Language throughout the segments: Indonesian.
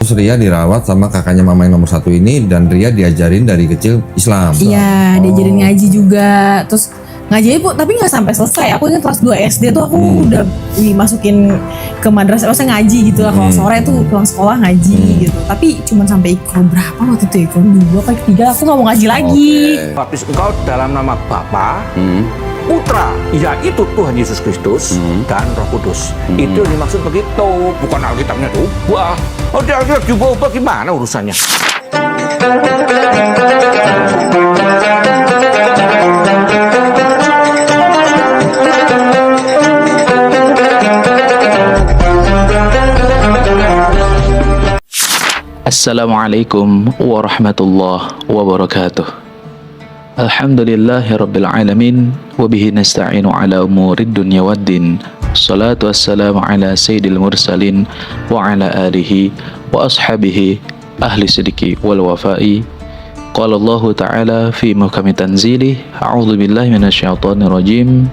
Terus Ria dirawat sama kakaknya mama yang nomor 1 ini, dan Ria diajarin dari kecil Islam. Iya, diajarin ngaji juga. Terus ngaji tapi nggak sampai selesai. Aku ingat kelas 2 SD tuh aku udah dimasukin ke madrasah, maksudnya ngaji gitu lah. Kalau sore tuh pulang sekolah ngaji gitu. Tapi cuma sampai ikro berapa waktu itu? Ikro 2 apa 3, aku nggak mau ngaji lagi. Baptis engkau dalam nama Bapa, Putra, yaitu Tuhan Yesus Kristus, dan Roh Kudus. Itu yang dimaksud begitu, bukan Alkitabnya diubah. Oh, di Alkitab diubah gimana urusannya? Assalamualaikum warahmatullahi wabarakatuh. Alhamdulillahi rabbil alamin, wabihi nasta'inu ala umurid dunya waddin. Salatu wassalamu ala sayyidil mursalin wa ala alihi wa ashabihi ahli sidiki wal wafai. Qala Allah ta'ala fi muhkami tanzilih, a'udzu billahi minasyaitonir rajim.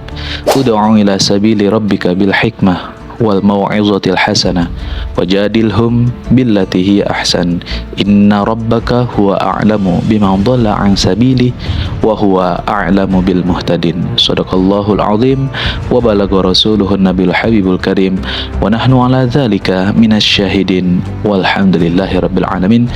Ud'u ila sabili rabbika bil hikmah wal mau'izatil hasanah wajadilhum billati hiya ahsan, inna rabbaka huwa a'lamu biman dhalla an sabili wa huwa a'lamu bil muhtadin. Shadaqallahul azim wa balagha rasuluhun nabiyul habibul karim wa nahnu ala dzalika minasyahidin walhamdulillahi rabbil alamin.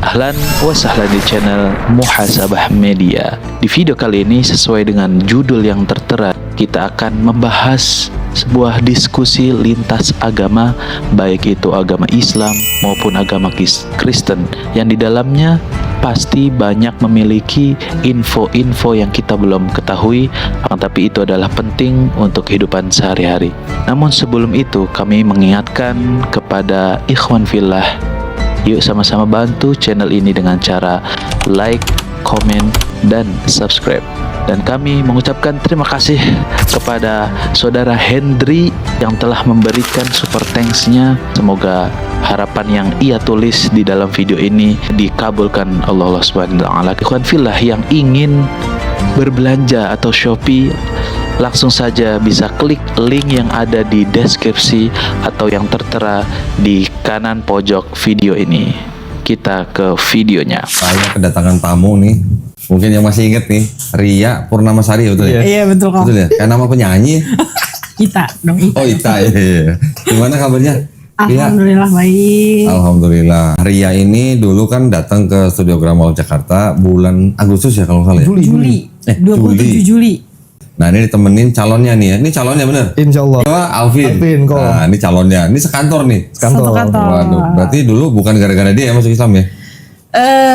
Ahlan wa sahlan di channel Muhasabah Media. Di video kali ini sesuai dengan judul yang tertera, kita akan membahas sebuah diskusi lintas agama, baik itu agama Islam maupun agama Kristen, yang di dalamnya pasti banyak memiliki info-info yang kita belum ketahui, tapi itu adalah penting untuk kehidupan sehari-hari. Namun sebelum itu, kami mengingatkan kepada ikhwan fillah, yuk sama-sama bantu channel ini dengan cara like, komen, dan subscribe. Dan kami mengucapkan terima kasih kepada saudara Hendri yang telah memberikan super thanks-nya. Semoga harapan yang ia tulis di dalam video ini dikabulkan Allah Subhanahu wa taala. Ikhwan fillah yang ingin berbelanja atau Shopee, langsung saja bisa klik link yang ada di deskripsi atau yang tertera di kanan pojok video ini. Kita ke videonya. Saya kedatangan tamu nih. Mungkin yang masih inget nih, Ria Purnamasari, betul ya? Iya betul kok. Betul ya? Kayak nama penyanyi. Ita dong, Ita. Oh, Ita, iya. Gimana kabarnya? Alhamdulillah baik. Alhamdulillah. Ria ini dulu kan datang ke Studio Gramol Jakarta bulan Agustus ya kalau nggak salah ya? Juli. 27 Juli. Nah ini ditemenin calonnya nih ya. Ini calonnya bener? Insya Allah. Coba Alvin kok. Nah ini calonnya. Ini sekantor nih. Satu kantor. Waduh, berarti dulu bukan gara-gara dia masuk Islam ya?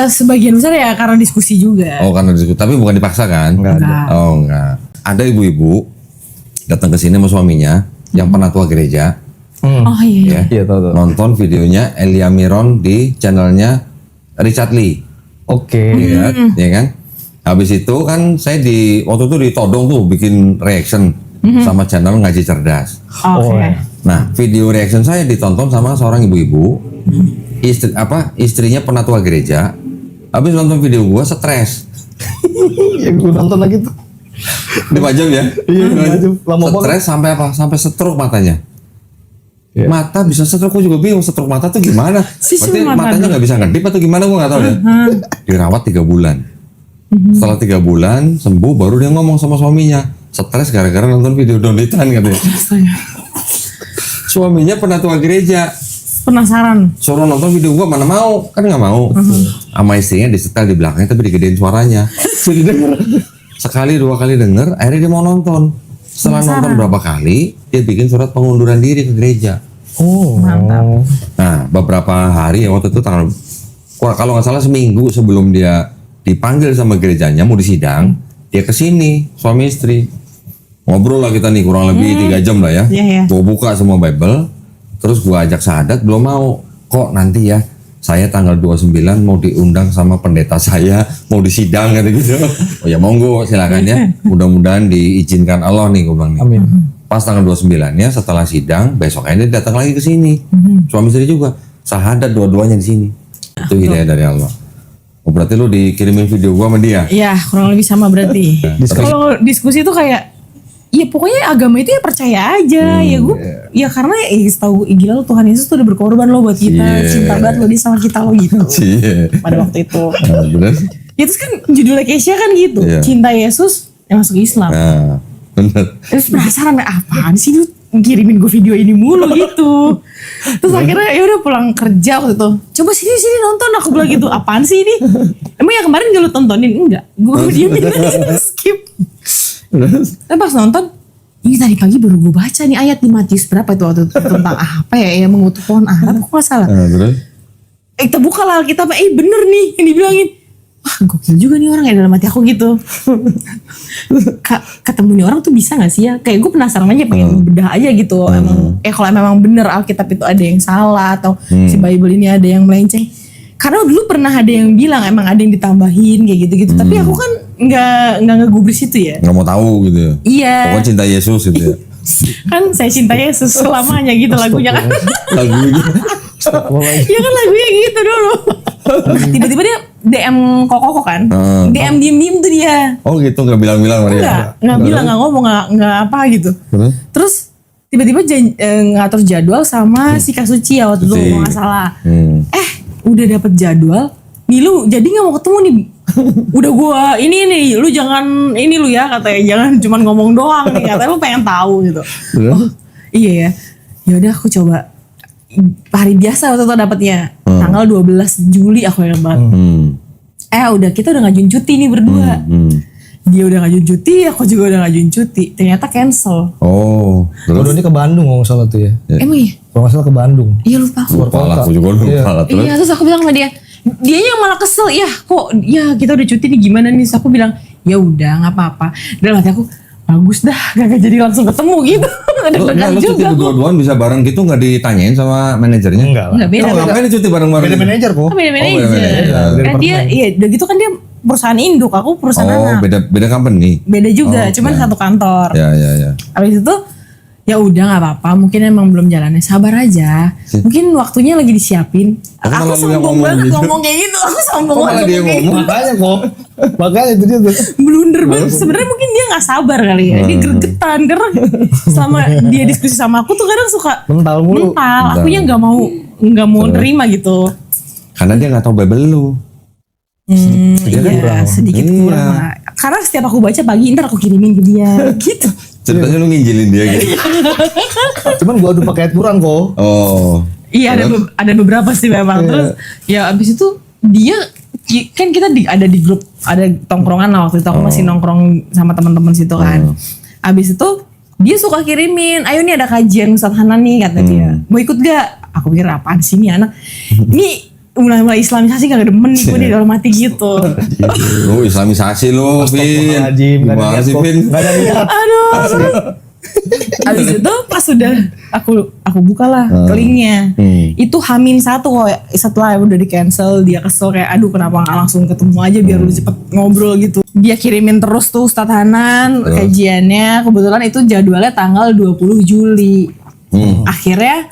Sebagian besar ya karena diskusi juga. Oh karena diskusi. Tapi bukan dipaksa kan? Enggak ada. Oh enggak. Ada ibu-ibu datang ke sini sama suaminya yang pernah tua gereja. Oh iya. Ya. Iya tahu. Nonton videonya Elia Miron di channelnya Richard Lee. Oke. Lihat, ya kan? Habis itu kan saya waktu itu ditodong tuh bikin reaction sama channel Ngaji Cerdas. Oke. Nah, video reaction saya ditonton sama seorang ibu-ibu, istrinya pernah tua gereja. Habis nonton video gua stres. Ya gue nonton lagi tuh. 5 jam ya? Iya, 5 jam. Lama banget. Stres sampai apa? Sampai stroke matanya. Iya. Mata bisa stroke, gua juga bingung stroke mata tuh gimana? Berarti mata matanya nggak bisa ngedip atau gimana, gua nggak tahu ya. Dirawat 3 bulan. Setelah 3 bulan sembuh, baru dia ngomong sama suaminya, stres gara-gara nonton video donditan katanya. Suaminya pernah tua gereja, Penasaran. suruh nonton video gua, mana mau, kan nggak mau. Sama istrinya disetel di belakangnya tapi digedein suaranya. Jadi denger. Sekali 2 kali denger, akhirnya dia mau nonton. Setelah nonton berapa kali, dia bikin surat pengunduran diri ke gereja. Oh. Mantap. Nah, beberapa hari ya waktu itu kalau nggak salah seminggu sebelum dia dipanggil sama gerejanya mau disidang, dia kesini suami istri ngobrol lah kita nih kurang lebih 3 jam lah ya. Iya. Gua buka semua Bible, terus gua ajak syahadat, belum mau. Kok nanti ya saya tanggal 29 mau diundang sama pendeta saya mau disidang gitu. Oh ya monggo silakan ya. Mudah-mudahan diizinkan Allah nih gua bilang nih. Amin. Pas tanggal 29-nya setelah sidang, besoknya dia datang lagi ke sini. Suami istri juga syahadat dua-duanya di sini. Itu hidayah dari Allah. Oh berarti lu dikirimin video gua sama dia? Iya kurang lebih sama berarti. Kalau diskusi itu kayak ya pokoknya agama itu ya percaya aja. Ya gue ya karena setahu gila lo Tuhan Yesus tuh udah berkorban lo buat kita. Iya. Cinta banget lo dia sama kita lo gitu. Cie. Pada waktu itu. Nah, bener. Ya terus kan judulnya Kesha kan gitu. Iya. Cinta Yesus yang masuk Islam. Nah, bener. Terus penasaran apaan sih lu kirimin gue video ini mulu gitu. Terus akhirnya ya udah pulang kerja waktu itu. Coba sini nonton, aku bilang gitu. Apaan sih ini? Emang yang kemarin gak lu tontonin? Enggak. Gue diemin aja skip. Tapi pas nonton, ini tadi pagi baru gue baca nih ayat di Matius berapa itu waktu itu tentang apa ya yang mengutuk pohon Arab, aku gak salah. Nah, terus? Kita buka lah Alkitab, bener nih yang dibilangin. Wah gokil juga nih orang ya dalam hati aku gitu. Ketemu nih orang tuh bisa gak sih ya? Kayak gue penasaran aja pengen bedah aja gitu. Emang kalau memang bener Alkitab itu ada yang salah atau si Bible ini ada yang melenceng. Karena dulu pernah ada yang bilang emang ada yang ditambahin kayak gitu-gitu. Tapi aku kan nggak ngegubris itu ya. Nggak mau tahu gitu ya. Iya. Pokoknya cinta Yesus gitu ya. Kan saya cinta Yesus selamanya gitu lagunya kan. Lagunya. Ya kan lagunya gitu dulu. Tiba-tiba dia DM Koko kan. DM diem tuh dia. Oh gitu, nggak bilang-bilang Maria. Nggak bilang, nggak ngomong, nggak apa gitu. Terus tiba-tiba ngatur jadwal sama si Kak Suci ya waktu itu kalau nggak salah. Udah dapet jadwal. Nih lu jadi nggak mau ketemu nih? Udah gua ini nih, lu jangan ini lu ya katanya, jangan cuman ngomong doang nih katanya, lu pengen tahu gitu. Oh iya ya. Ya udah aku coba. Hari biasa waktu itu dapetnya tanggal 12 Juli aku ingat banget. Udah kita udah ngajuin cuti nih berdua. Dia udah ngajuin cuti, aku juga udah ngajuin cuti. Ternyata cancel. Oh, terus? Ini ke Bandung kalau nggak salah tuh ya. Emang iya? Kalau nggak salah ke Bandung. Iya lupa aku. Lupa lah, aku juga lupa. Terus? Iya terus aku bilang sama dia yang malah kesel, ya kok ya kita udah cuti nih gimana nih. Terus aku bilang ya udah nggak apa-apa. Dalam hati aku bagus dah, gak jadi langsung ketemu gitu. Lu cuti berdua-duaan bisa bareng gitu nggak ditanyain sama manajernya? Enggak lah. Nggak beda. Lu ngapain cuti bareng-bareng? Beda manajer kok. Beda manajer. beda Kan dia, iya udah gitu kan dia perusahaan induk, aku perusahaan anak. beda company. Beda juga, cuman satu kantor. Ya. Habis itu ya udah nggak apa-apa, mungkin emang belum jalannya, sabar aja. Mungkin waktunya lagi disiapin. Aku malah lu yang sombong ngomong banget gitu. ngomong kayak gitu. Aku sombong Kok malah banget dia ngomong kayak ngomong? Makanya kok. Makanya itu dia tuh. blunder banget. Sebenarnya mungkin dia nggak sabar kali ya, dia gregetan karena selama dia diskusi sama aku tuh kadang suka Mental mulu. akunya nggak mau nerima gitu. Karena dia nggak tahu Bible lu. Iya sedikit kurang lah. Karena setiap aku baca pagi ntar aku kirimin ke dia gitu. Ceritanya lu nginjilin dia gitu. Cuman gua udah pakai ayat Quran kok. Oh. Iya ada beberapa sih memang. Terus ya abis itu dia kan kita ada di grup, ada tongkrongan lah waktu itu aku masih nongkrong sama teman-teman situ kan. Abis itu dia suka kirimin, ayo nih ada kajian Ustadz Hanan nih kata dia. Mau ikut gak? Aku pikir apaan sih nih anak? Ini mulai islamisasi gak demen nih gue di dalam hati gitu. Lu islamisasi lu, Vin. Gimana sih, Vin? Gak ada niat. Aduh. Abis itu pas udah aku bukalah linknya. Itu H-1 kok setelah udah di cancel, dia kesel kayak aduh kenapa gak langsung ketemu aja biar lu cepet ngobrol gitu. Dia kirimin terus tuh Ustadz Hanan kajiannya, kebetulan itu jadwalnya tanggal 20 Juli. Akhirnya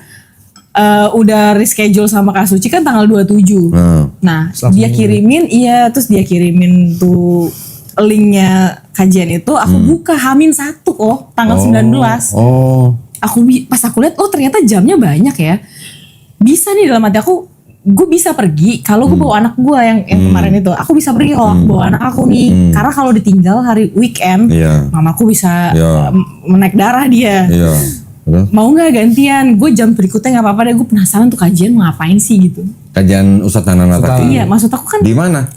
udah reschedule sama Kak Suci kan tanggal 27. Nah, dia kirimin terus dia kirimin tuh linknya kajian itu, aku buka H-1 tanggal 19. Pas aku lihat ternyata jamnya banyak ya. Bisa nih dalam hati aku, gue bisa pergi kalau gue bawa anak gue yang kemarin itu. Aku bisa pergi kalau aku bawa anak aku nih. Karena kalau ditinggal hari weekend, mamaku bisa menaik darah dia. Mau nggak gantian? Gue jam berikutnya nggak apa-apa deh. Gue penasaran tuh kajian mau ngapain sih gitu. Kajian Ustadz Hanan Ataki. Iya, maksud aku kan Di mana?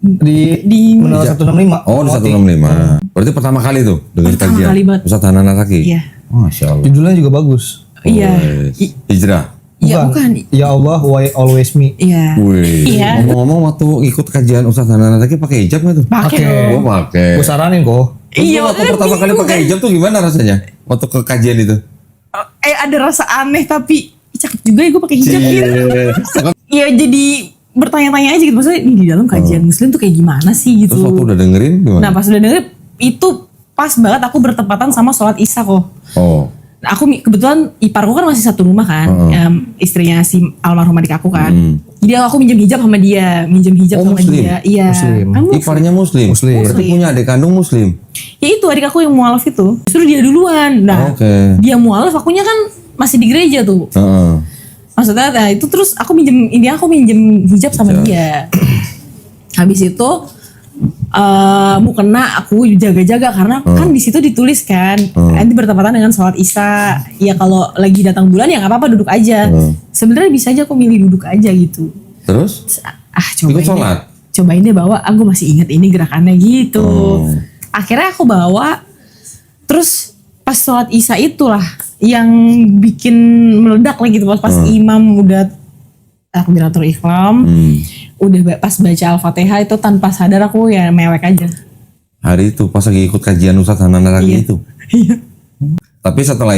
Di Menara 165. Oh, di 165. Berarti pertama kali tuh dengar Pertama kajian kali banget. Ustadz Hanan Ataki. Iya. Masya Allah. Judulnya juga bagus. Iya. Hijrah. Iya bukan. Ya Allah, why always me. Iya. Wih. Iya. Ngomong-ngomong waktu ikut kajian Ustadz Hanan Ataki pakai hijab nggak tuh? Pakai dong. Oh, pakai. Gue saranin kok. Terus Iya, waktu makanya pertama kali bingung pakai kan. hijab tuh gimana rasanya? Waktu ke kajian itu? Ada rasa aneh tapi cakep juga ya gue pakai hijab gitu. Ya jadi bertanya-tanya aja gitu, maksudnya ini di dalam kajian muslim tuh kayak gimana sih gitu. Terus waktu udah dengerin gimana? Nah pas udah dengerin itu pas banget aku bertepatan sama sholat isya kok. Oh. Kebetulan iparku kan masih satu rumah kan, istrinya si almarhum adik aku kan. Jadi aku minjem hijab sama dia, sama Muslim? dia. Iya. Muslim. Kan Muslim. Iparnya muslim. Berarti punya adik kandung muslim. Ya itu adik aku yang mualaf itu, justru dia duluan. Nah, Oke. dia mualaf, akunya kan masih di gereja tuh. Heeh. Maksudnya, nah itu terus aku minjem hijab sama dia. Habis itu mukena aku jaga-jaga karena kan di situ ditulis kan nanti bertepatan dengan sholat isya. Ya kalau lagi datang bulan ya nggak apa-apa duduk aja. Sebenarnya bisa aja aku milih duduk aja gitu. Terus? Cobain Ikut sholat? Cobain deh bawa. Aku masih inget ini gerakannya gitu. Akhirnya aku bawa. Terus pas sholat isya itulah yang bikin meledak lagi gitu pas imam udah takbiratul ihram. Udah pas baca Al-Fatihah itu tanpa sadar aku ya mewek aja. Hari itu pas lagi ikut kajian Ustadz Hanan Nataki itu. Iya. Tapi setelah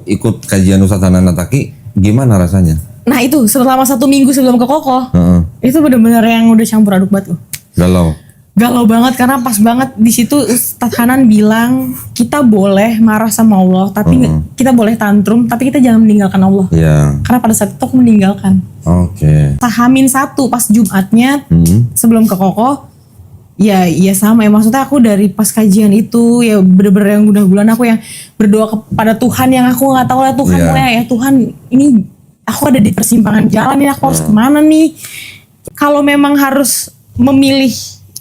ikut kajian Ustadz Hanan Nataki, gimana rasanya? Nah itu selama 1 minggu sebelum ke Kokoh, Heeh. itu bener-bener yang udah campur aduk banget loh. Galau banget karena pas banget di situ Ustadz Hanan bilang kita boleh marah sama Allah, tapi kita boleh tantrum, tapi kita jangan meninggalkan Allah. Iya. Karena pada saat itu aku meninggalkan. Oke. Hamin 1 pas Jumatnya sebelum ke Kokoh, ya sama ya maksudnya aku dari pas kajian itu ya bener-bener yang bulan aku yang berdoa kepada Tuhan yang aku nggak tahu lah Tuhan ya Tuhan ini aku ada di persimpangan jalan ini aku harus kemana nih? Kalau memang harus memilih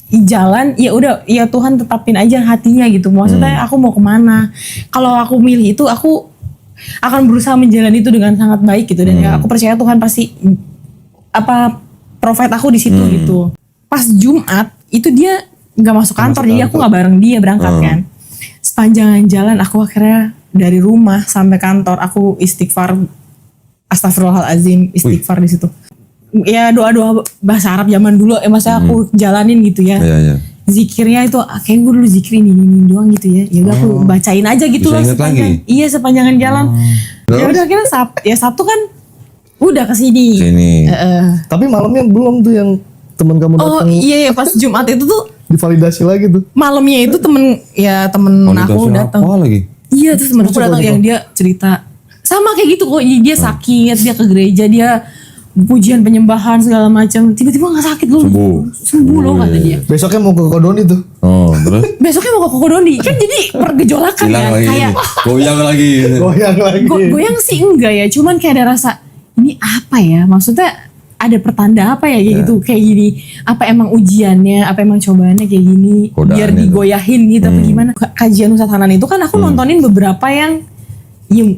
jalan ya udah ya Tuhan tetapin aja hatinya gitu maksudnya aku mau kemana kalau aku milih itu aku akan berusaha menjalani itu dengan sangat baik gitu dan ya aku percaya Tuhan pasti profet aku di situ gitu. Pas Jumat itu dia nggak masuk kantor jadi aku nggak bareng dia berangkat kan. Sepanjang jalan aku akhirnya dari rumah sampai kantor aku istighfar astagfirullahalazim istighfar di situ. Ya doa-doa bahasa Arab zaman dulu masa aku jalanin gitu ya. Iya. Zikirnya itu kayak gue dulu zikirin ini doang gitu ya. Ya udah aku bacain aja gitu Bisa loh inget sepanjang. lagi? Iya sepanjangan jalan. Ya udah akhirnya Sabtu kan udah kesini. Tapi malamnya belum tuh yang teman kamu Oh datang iya pas Jumat itu tuh divalidasi lagi tuh. malamnya itu temen aku datang. Apa lagi? Iya terus temen aku datang yang dia cerita sama kayak gitu kok dia sakit dia ke gereja dia pujian penyembahan segala macam tiba-tiba nggak sakit loh sembuh loh kata dia. Besoknya mau ke Kodoni tuh. Oh terus? Besoknya mau ke Kokodoni kan jadi pergejolakan Hilang kan lagi. kayak Goyang lagi. Goyang lagi. goyang sih enggak ya cuman kayak ada rasa ini apa ya maksudnya ada pertanda apa ya kayak gitu kayak gini apa emang ujiannya apa emang cobaannya kayak gini Godaannya biar digoyahin gitu apa gimana kajian Ustadz Hanan itu kan aku nontonin beberapa yang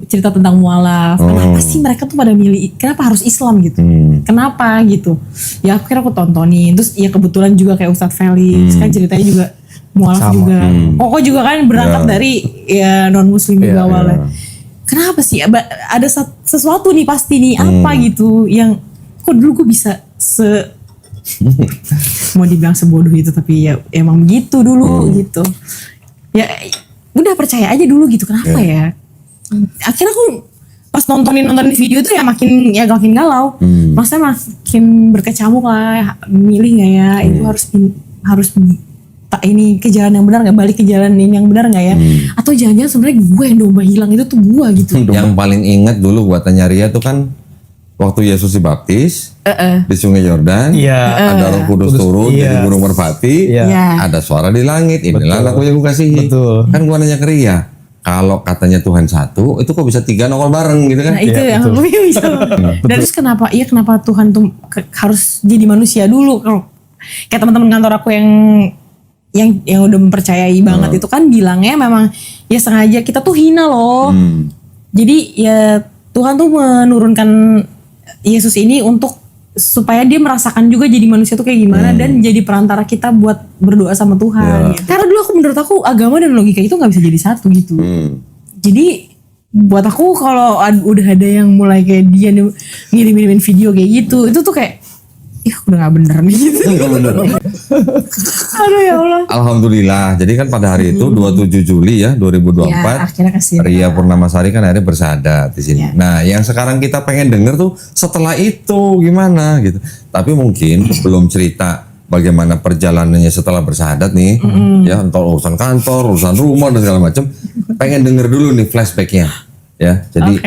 cerita tentang mualaf kenapa sih mereka tuh pada milih kenapa harus Islam gitu kenapa gitu ya akhirnya aku tontonin terus ya kebetulan juga kayak Ustadz Felix kan ceritanya juga mualaf juga Koko juga kan berangkat dari ya non muslim juga awalnya kenapa sih ada sesuatu nih pasti nih apa gitu yang kok dulu gue bisa mau dibilang sebodoh itu tapi ya emang begitu dulu gitu ya udah percaya aja dulu gitu kenapa ya akhirnya aku pas nontonin video itu ya makin galau maksudnya makin berkecamuk lah milih nggak ya itu harus ini ke jalan yang benar nggak balik ke jalan ini yang benar nggak ya atau jangan-jangan sebenarnya gue yang domba hilang itu tuh gue gitu Yang paling inget dulu buatannya Ria tuh kan waktu Yesus dibaptis di Sungai Yordan, ada Roh Kudus turun jadi burung merpati, ada suara di langit, inilah anakku yang gue kasihi. Betul. Kan gue nanya ke Ria, kalau katanya Tuhan satu, itu kok bisa 3 nongol bareng gitu kan? nah itu yang aku bisa dan terus kenapa Tuhan tuh harus jadi manusia dulu kalau kayak teman-teman kantor aku yang udah mempercayai banget itu kan bilangnya memang ya sengaja kita tuh hina loh jadi ya Tuhan tuh menurunkan Yesus ini untuk supaya dia merasakan juga jadi manusia tuh kayak gimana dan jadi perantara kita buat berdoa sama Tuhan. Ya. Karena dulu menurut aku agama dan logika itu nggak bisa jadi satu gitu. Jadi buat aku kalau udah ada yang mulai kayak dia ngirim-ngirimin video kayak gitu, itu tuh kayak udah gak bener nih gitu. Gak bener. Aduh ya Allah. Alhamdulillah. Jadi kan pada hari itu 27 Juli ya 2024. Ya, akhirnya kesini. Ria Purnamasari kan akhirnya bersahadat di sini. Ya. Nah, yang sekarang kita pengen denger tuh setelah itu gimana gitu. Tapi mungkin belum cerita bagaimana perjalanannya setelah bersyahadat nih, ya entah urusan kantor, urusan rumah dan segala macam. Pengen denger dulu nih flashbacknya, ya. Jadi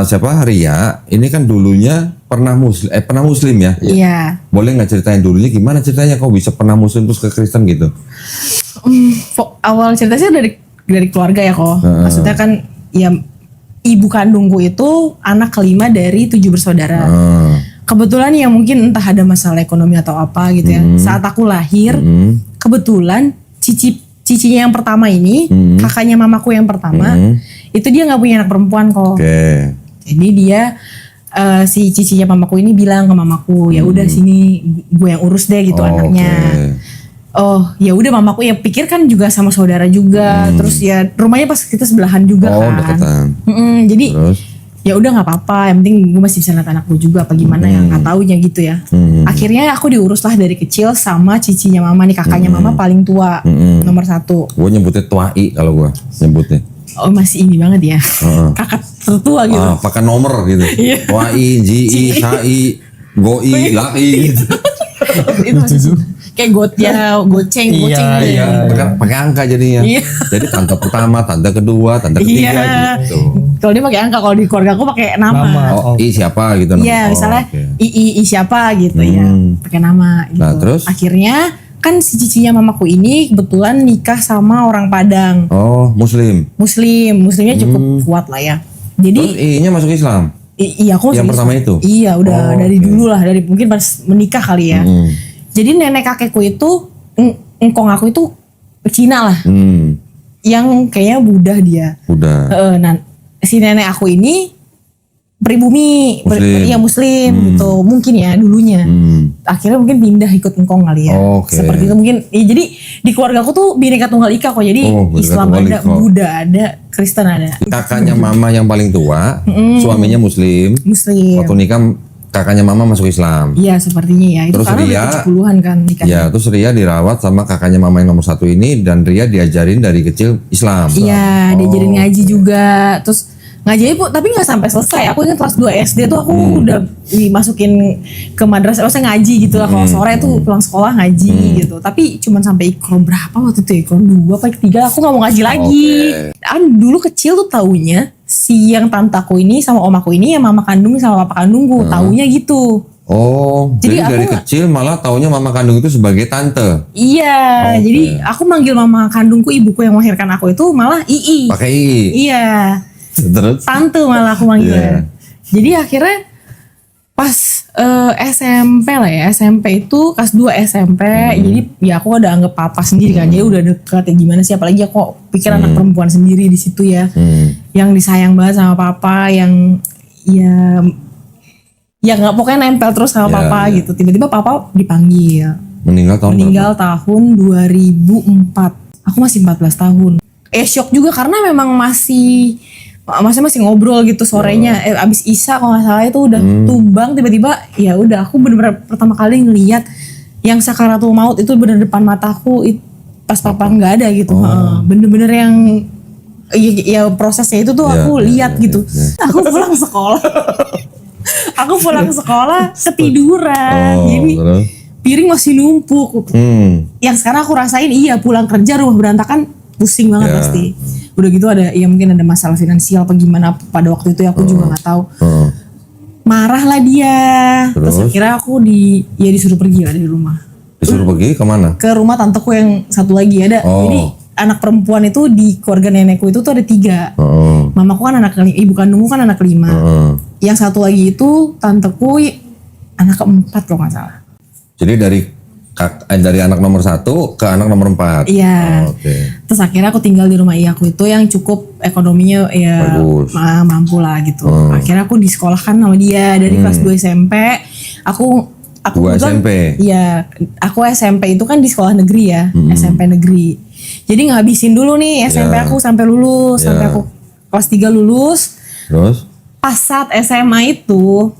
siapa Ria ini kan dulunya pernah muslim ya? Iya. Boleh nggak ceritain dulunya gimana ceritanya kok bisa pernah muslim terus ke Kristen gitu? Awal cerita sih dari keluarga ya kok. Maksudnya kan ya ibu kandungku itu anak kelima dari 7 bersaudara. Kebetulan ya mungkin entah ada masalah ekonomi atau apa gitu ya. Saat aku lahir, kebetulan cicinya yang pertama ini, kakaknya mamaku yang pertama, itu dia nggak punya anak perempuan kok. Jadi dia si cicinya mamaku ini bilang ke mamaku, ya udah sini gue yang urus deh gitu anaknya. Oh ya udah, mamaku ya pikir kan juga sama saudara juga, terus ya rumahnya pas kita sebelahan juga kan. Deketan. Jadi Terus? ya udah nggak apa-apa, yang penting gue masih bisa lihat anakku juga apa gimana ya, nggak taunya gitu ya. Akhirnya aku diurus lah dari kecil sama cicinya mama nih, kakaknya mama paling tua, nomor 1. Gue nyebutnya tuai kalau gue nyebutnya. Oh masih ini banget ya, kakak tertua gitu. Pakai nomor gitu. Tuai, ji, sai, goi, lai gitu. Itu masih kayak goceng gitu. Iya, pakai angka jadinya. Iya. Jadi tante pertama, tante kedua, tante ketiga gitu. Kalau dia pakai angka, kalau di keluarga aku pakai nama. Oh, I siapa gitu namanya. Iya, misalnya oke. I siapa gitu ya, pakai nama gitu. Nah, terus? Akhirnya kan si cicinya mamaku ini kebetulan nikah sama orang Padang. Oh, muslimnya Muslimnya cukup kuat lah ya. Jadi terus I-nya masuk Islam. iya aku Yang masih pertama itu? Iya udah dari dulu lah, dari mungkin pas menikah kali ya. Jadi nenek kakekku itu, engkong aku itu Cina lah, yang kayaknya Buddha dia. Nah si nenek aku ini pribumi, Muslim gitu mungkin ya dulunya. Akhirnya mungkin pindah ikut engkong kali ya. Seperti itu mungkin. Ya, jadi di keluarga aku tuh Bhinneka Tunggal Ika kok. Jadi Islam ada, Buddha ada, Kristen ada. Kakaknya mama yang paling tua, suaminya Muslim. Waktu nikah kakaknya mama masuk Islam. Iya sepertinya ya. Itu terus karena Ria, udah 70-an kan nikahnya. Iya, terus Ria dirawat sama kakaknya mama yang nomor 1 ini, dan Ria diajarin dari kecil Islam. Iya, diajarin ngaji juga. Terus ngaji tapi nggak sampai selesai. Aku ingat kelas 2 SD tuh aku udah dimasukin ke madrasah, maksudnya ngaji gitu lah. Kalau sore tuh pulang sekolah ngaji gitu. Tapi cuman sampai ikrom berapa waktu itu? Ikrom 2 apa 3? Aku nggak mau ngaji lagi. Dulu kecil tuh taunya si yang tantaku ini sama omaku ini ya mama kandung sama papa kandungku, taunya gitu. Oh, jadi dari kecil malah taunya mama kandung itu sebagai tante. Iya, jadi aku manggil mama kandungku, ibuku yang melahirkan aku itu malah Ii. Pakai I. Iya. Terus? Tante malah aku manggilnya. Jadi akhirnya pas SMP lah ya, SMP itu kelas 2 SMP, jadi ya aku udah anggap papa sendiri kan, jadi udah deket ya gimana sih, apalagi aku pikir anak perempuan sendiri di situ ya, yang disayang banget sama papa, yang ya nggak pokoknya nempel terus sama papa gitu. Tiba-tiba papa dipanggil. Meninggal tahun 2004. Aku masih 14 tahun. Shock juga karena memang masih ngobrol gitu sorenya, abis Isya kalau nggak salah itu udah tumbang, tiba-tiba ya udah aku bener-bener pertama kali ngelihat yang sakaratul maut itu bener depan mataku pas papa nggak ada gitu. Bener-bener yang ya prosesnya itu tuh aku lihat gitu. Aku pulang sekolah ketiduran, jadi piring masih numpuk. Yang sekarang aku rasain, pulang kerja rumah berantakan pusing banget pasti. Udah gitu ada ya mungkin ada masalah finansial apa gimana pada waktu itu ya, aku juga nggak tahu. Marah lah dia. Terus akhirnya aku disuruh pergi lah dari rumah. Disuruh pergi kemana? Ke rumah tanteku yang satu lagi ada. Jadi anak perempuan itu di keluarga nenekku itu tuh ada 3. Mamaku kan ibu kandungku kan anak 5. Yang satu lagi itu tanteku anak ke-4 kalau nggak salah. Jadi dari anak nomor 1 ke anak nomor 4. Iya. Terus akhirnya aku tinggal di rumah iyaku itu yang cukup ekonominya ya mampu lah gitu. Akhirnya aku disekolahkan sama dia dari kelas 2 SMP. Aku 2 SMP? Iya. Aku SMP itu kan di sekolah negeri ya. SMP negeri. Jadi ngabisin dulu nih SMP aku sampai lulus. Sampai aku kelas 3 lulus. Terus? Pas saat SMA itu,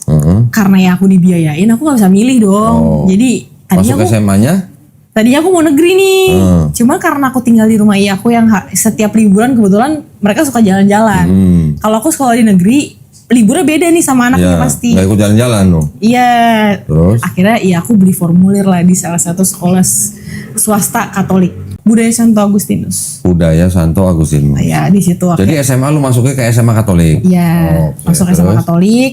karena ya aku dibiayain, aku gak bisa milih dong. Jadi masuk SMA-nya? Tadinya aku mau negeri nih. Cuma karena aku tinggal di rumah iyaku yang setiap liburan kebetulan mereka suka jalan-jalan. Kalau aku sekolah di negeri, liburnya beda nih sama anaknya Ya, pasti. nggak ikut jalan-jalan dong. Iya. Terus? Akhirnya ya aku beli formulir lah di salah satu sekolah swasta Katolik. Budaya Santo Agustinus. Budaya Santo Agustinus. Ya di situ Jadi akhirnya. SMA lu masuknya ke SMA Katolik? Ya, Oke, masuk SMA terus? Katolik.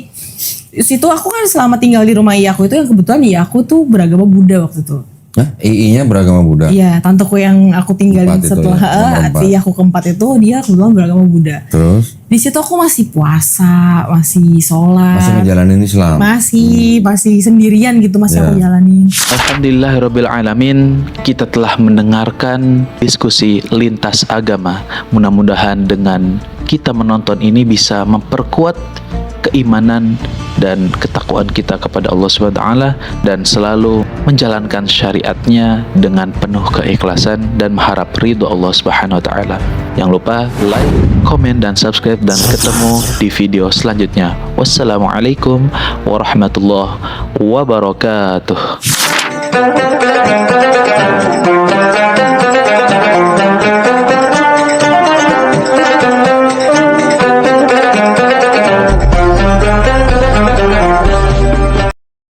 Di situ aku kan selama tinggal di rumah iyaku itu yang kebetulan iyaku tuh beragama Buddha waktu itu. Hah? II-nya beragama Buddha? Iya, tanteku yang aku tinggalin Empat itu setelah ya, nomor empat. iyaku keempat itu dia kebetulan beragama Buddha. Terus? Di situ aku masih puasa, masih sholat, Masih ngejalanin Islam? masih sendirian gitu masih Ya. aku jalanin. Alhamdulillahirrabbilalamin, kita telah mendengarkan diskusi lintas agama. Mudah-mudahan dengan kita menonton ini bisa memperkuat keimanan dan ketakwaan kita kepada Allah SWT dan selalu menjalankan syariatnya dengan penuh keikhlasan dan mengharap ridho Allah SWT. Jangan lupa like, komen, dan subscribe, dan ketemu di video selanjutnya. Wassalamualaikum warahmatullahi wabarakatuh.